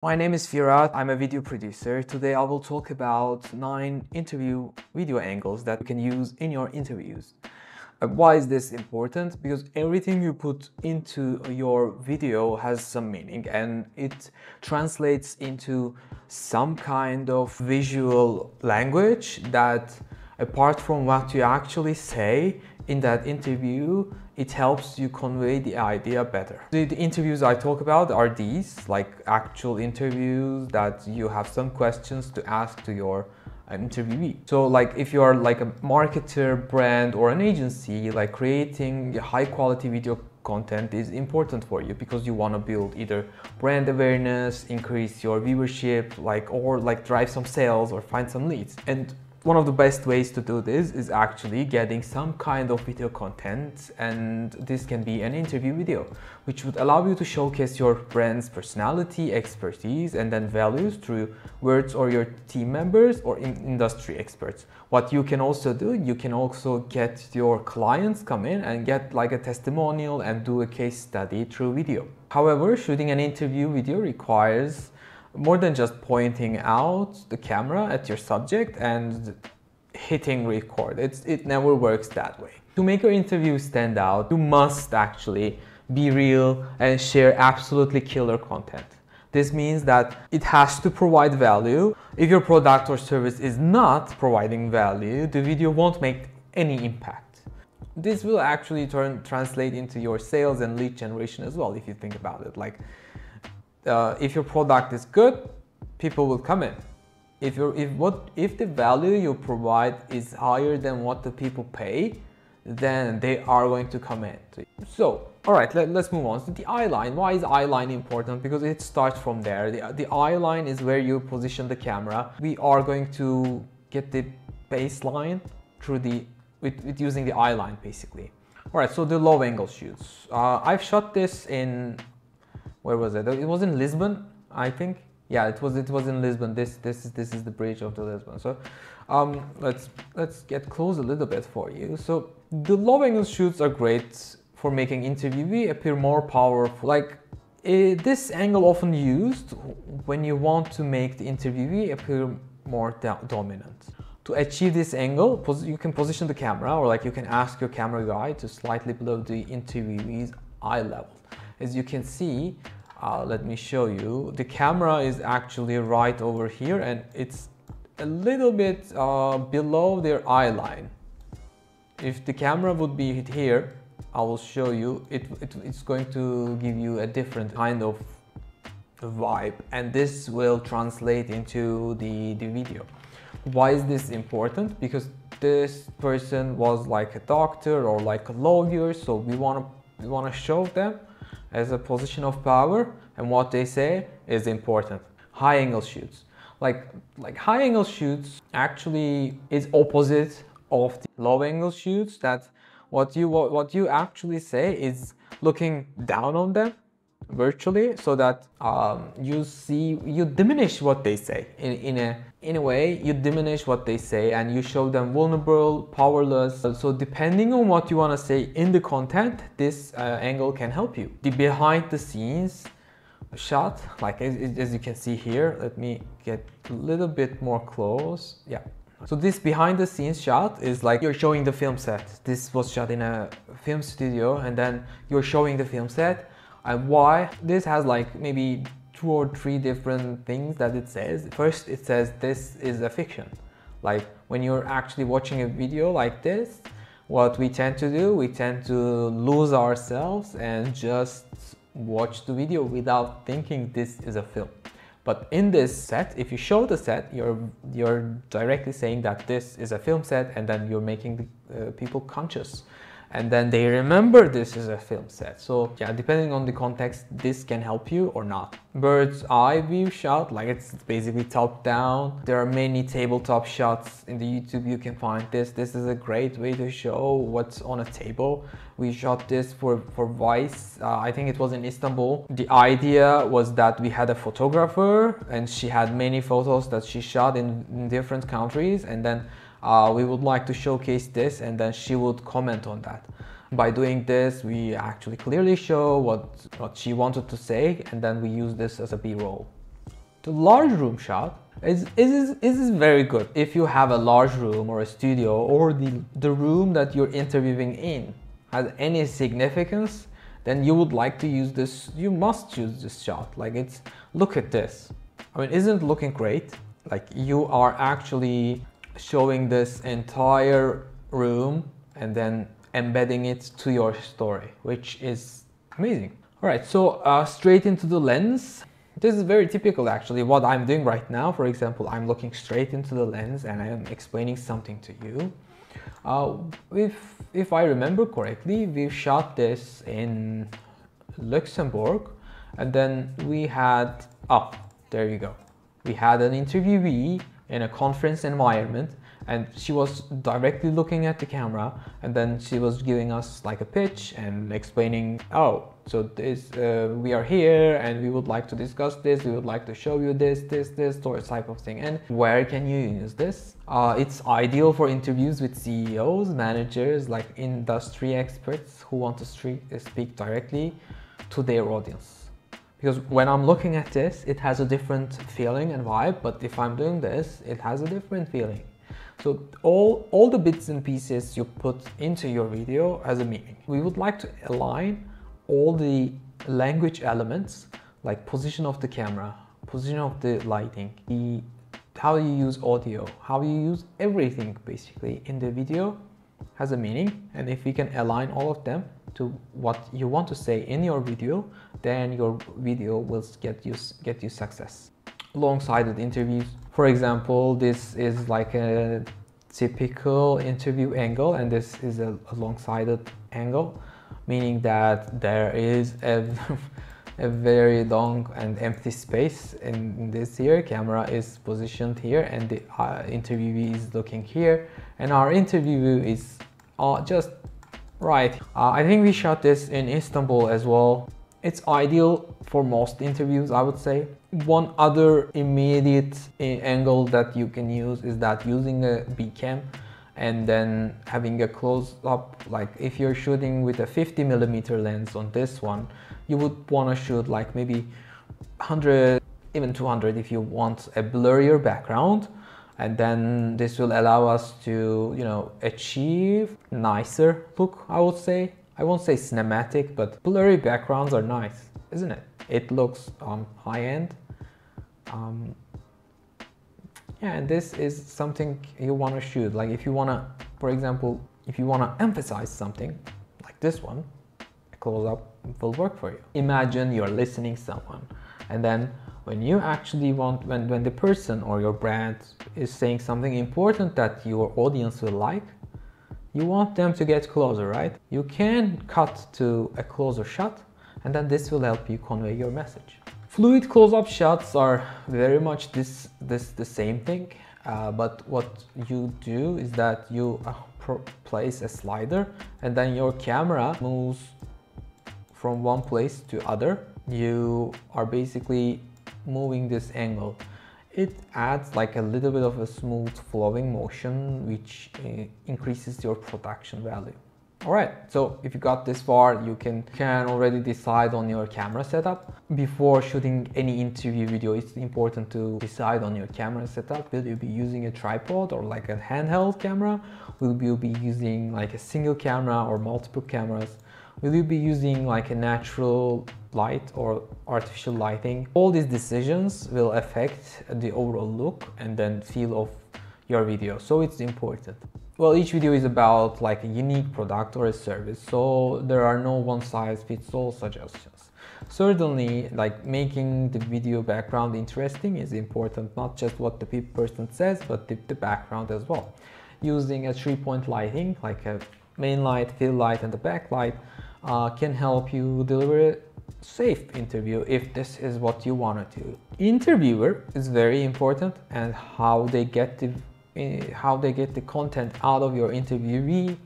My name is Firat. I'm a video producer. Today I will talk about 9 interview video angles that you can use in your interviews. Why is this important? Because everything you put into your video has some meaning and it translates into some kind of visual language that, apart from what you actually say in that interview, it helps you convey the idea better. The interviews I talk about are these, like actual interviews that you have some questions to ask to your interviewee. So like if you are like a marketer, brand, or an agency, like creating high quality video content is important for you because you want to build either brand awareness, increase your viewership, or drive some sales or find some leads. And one of the best ways to do this is actually getting some kind of video content, and this can be an interview video, which would allow you to showcase your brand's personality, expertise, and then values through words or your team members or industry experts. What you can also do, you can also get your clients come in and get like a testimonial and do a case study through video. However, shooting an interview video requires more than just pointing out the camera at your subject and hitting record. It never works that way. To make your interview stand out, you must actually be real and share absolutely killer content. This means that it has to provide value. If your product or service is not providing value, the video won't make any impact. This will actually translate into your sales and lead generation as well, if you think about it. If your product is good, people will come in. If the value you provide is higher than what the people pay, then they are going to come in. So, all right, let's move on. So the eye line. Why is eye line important? Because it starts from there. The eye line is where you position the camera. We are going to get the baseline through with using the eye line, basically. All right, so the low angle shoots. I've shot this in, where was it? It was in Lisbon, I think. Yeah, it was in Lisbon. This is the bridge of the Lisbon. So let's get close a little bit for you. So the low angle shoots are great for making interviewee appear more powerful. This angle often used when you want to make the interviewee appear more dominant. To achieve this angle, you can position the camera, or you can ask your camera guy to slightly below the interviewee's eye level. As you can see, let me show you, the camera is actually right over here and it's a little bit below their eye line. If the camera would be here, I will show you, it's going to give you a different kind of vibe, and this will translate into the video. Why is this important? Because this person was like a doctor or like a lawyer, so we want to show them as a position of power, and what they say is important. High angle shoots, like high angle shoots actually is opposite of the low angle shoots. That what you actually say is looking down on them virtually, so that you diminish what they say in a way. You diminish what they say and you show them vulnerable, powerless. So depending on what you want to say in the content, this angle can help you. The behind the scenes shot, as you can see here, let me get a little bit more close. Yeah. So this behind the scenes shot is like you're showing the film set. This was shot in a film studio and then you're showing the film set. And why? This has maybe 2 or 3 different things that it says. First, it says this is a fiction. When you're actually watching a video like this, what we tend to do, we tend to lose ourselves and just watch the video without thinking this is a film. But in this set, if you show the set, you're directly saying that this is a film set, and then you're making the people conscious. And then they remember this is a film set. So yeah, depending on the context, this can help you or not. Bird's eye view shot, it's basically top down. There are many tabletop shots in the YouTube. You can find this. This is a great way to show what's on a table. We shot this for Vice. I think it was in Istanbul. The idea was that we had a photographer and she had many photos that she shot in different countries, and then we would like to showcase this, and then she would comment on that. By doing this, we actually clearly show what she wanted to say, and then we use this as a B-roll. The large room shot is very good if you have a large room or a studio, or the room that you're interviewing in has any significance. Then you would like to use this, you must use this shot. Like, it's, look at this. I mean, isn't it looking great? Like, you are actually showing this entire room and then embedding it to your story, which is amazing. All right, so straight into the lens. This is very typical actually what I'm doing right now. For example, I'm looking straight into the lens and I am explaining something to you. If I remember correctly, we shot this in Luxembourg, and then we had, oh, there you go. We had an interviewee in a conference environment, and she was directly looking at the camera, and then she was giving us like a pitch and explaining, oh, so this we are here and we would like to discuss this, we would like to show you this type of thing. And where can you use this? It's ideal for interviews with CEOs, managers, like industry experts who want to speak directly to their audience. Because when I'm looking at this, it has a different feeling and vibe, but if I'm doing this, it has a different feeling. So all the bits and pieces you put into your video has a meaning. We would like to align all the language elements, like position of the camera, position of the lighting, how you use audio, how you use everything basically in the video has a meaning. And if we can align all of them to what you want to say in your video, then your video will get you success. Long-sided interviews. For example, this is like a typical interview angle, and this is a long-sided angle, meaning that there is a very long and empty space in this here. Camera is positioned here and the interviewee is looking here, and our interview is just right. I think we shot this in Istanbul as well. It's ideal for most interviews, I would say. One other immediate angle that you can use is that using a B-cam and then having a close-up. Like if you're shooting with a 50mm lens on this one, you would want to shoot like maybe 100, even 200 if you want a blurrier background. And then this will allow us to, you know, achieve nicer look, I would say. I won't say cinematic, but blurry backgrounds are nice, isn't it? It looks high-end. Yeah, and this is something you want to shoot. Like if you want to, for example, if you want to emphasize something like this one, a close-up will work for you. Imagine you're listening to someone, and then when you actually want, when the person or your brand is saying something important that your audience will like, you want them to get closer, right? You can cut to a closer shot, and then this will help you convey your message. Fluid close-up shots are very much the same thing, but what you do is that you place a slider, and then your camera moves from one place to other. You are basically moving this angle. It adds like a little bit of a smooth flowing motion, which increases your production value. All right, so if you got this far, you can already decide on your camera setup. Before shooting any interview video, it's important to decide on your camera setup. Will you be using a tripod or like a handheld camera? Will you be using like a single camera or multiple cameras? Will you be using like a natural light or artificial lighting? All these decisions will affect the overall look and then feel of your video, so it's important. Well, each video is about like a unique product or a service, so there are no one-size-fits-all suggestions. Certainly, like making the video background interesting is important, not just what the person says, but the background as well. Using a 3-point lighting, like a main light, fill light, and the backlight, can help you deliver a safe interview if this is what you want to do. Interviewer is very important, and how they get the content out of your interviewee,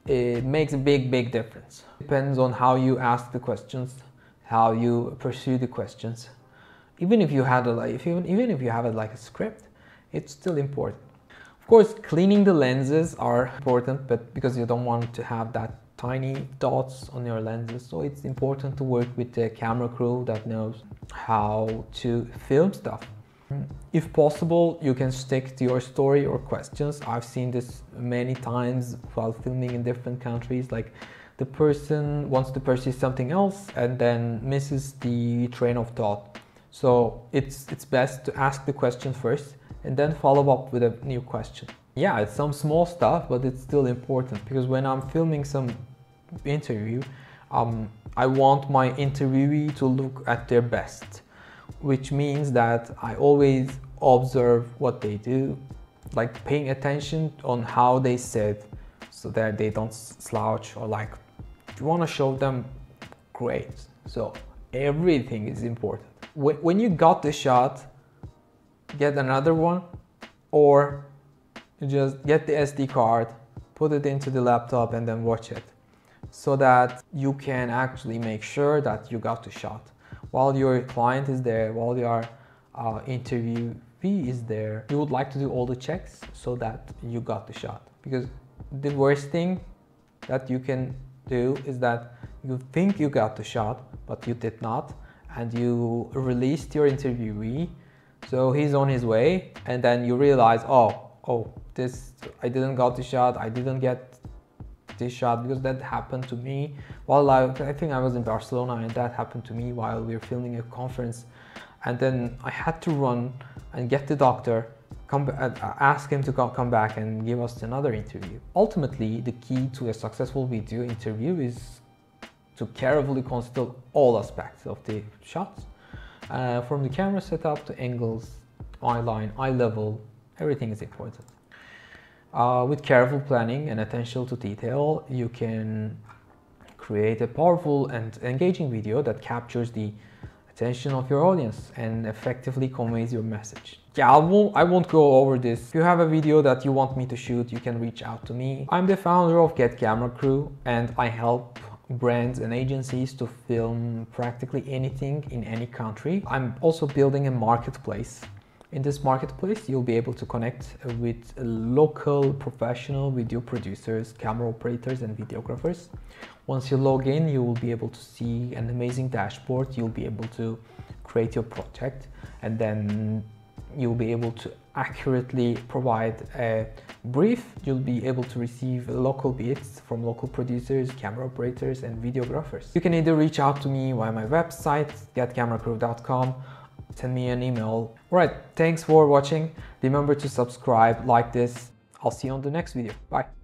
it makes a big difference. Depends on how you ask the questions, how you pursue the questions. Even if you had even if you have it like a script, it's still important. Of course, cleaning the lenses are important, but because you don't want to have that tiny dots on your lenses. So it's important to work with the camera crew that knows how to film stuff. If possible, you can stick to your story or questions. I've seen this many times while filming in different countries. Like the person wants to pursue something else and then misses the train of thought. So it's best to ask the question first and then follow up with a new question. Yeah, it's some small stuff, but it's still important, because when I'm filming some interview, I want my interviewee to look at their best, which means that I always observe what they do, like paying attention on how they sit so that they don't slouch, or like you want to show them great. So everything is important. When you got the shot, get another one, or just get the SD card, put it into the laptop and then watch it, so that you can actually make sure that you got the shot while your client is there, while your interviewee is there. You would like to do all the checks so that you got the shot, because the worst thing that you can do is that you think you got the shot but you did not, and you released your interviewee, so he's on his way, and then you realize, oh, this, I didn't got the shot, I didn't get this shot, because that happened to me while I think I was in Barcelona, and that happened to me while we were filming a conference, and then I had to run and get the doctor, ask him to come back and give us another interview. Ultimately, the key to a successful video interview is to carefully consider all aspects of the shots, from the camera setup to angles, eye line, eye level. Everything is important. With careful planning and attention to detail, you can create a powerful and engaging video that captures the attention of your audience and effectively conveys your message. Yeah, I won't go over this. If you have a video that you want me to shoot, you can reach out to me. I'm the founder of Get Camera Crew, and I help brands and agencies to film practically anything in any country. I'm also building a marketplace. In this marketplace, you'll be able to connect with local professional video producers, camera operators, and videographers. Once you log in, you will be able to see an amazing dashboard. You'll be able to create your project, and then you'll be able to accurately provide a brief. You'll be able to receive local beats from local producers, camera operators, and videographers. You can either reach out to me via my website, getcameracrew.com, send me an email. Alright, thanks for watching. Remember to subscribe, like this. I'll see you on the next video. Bye.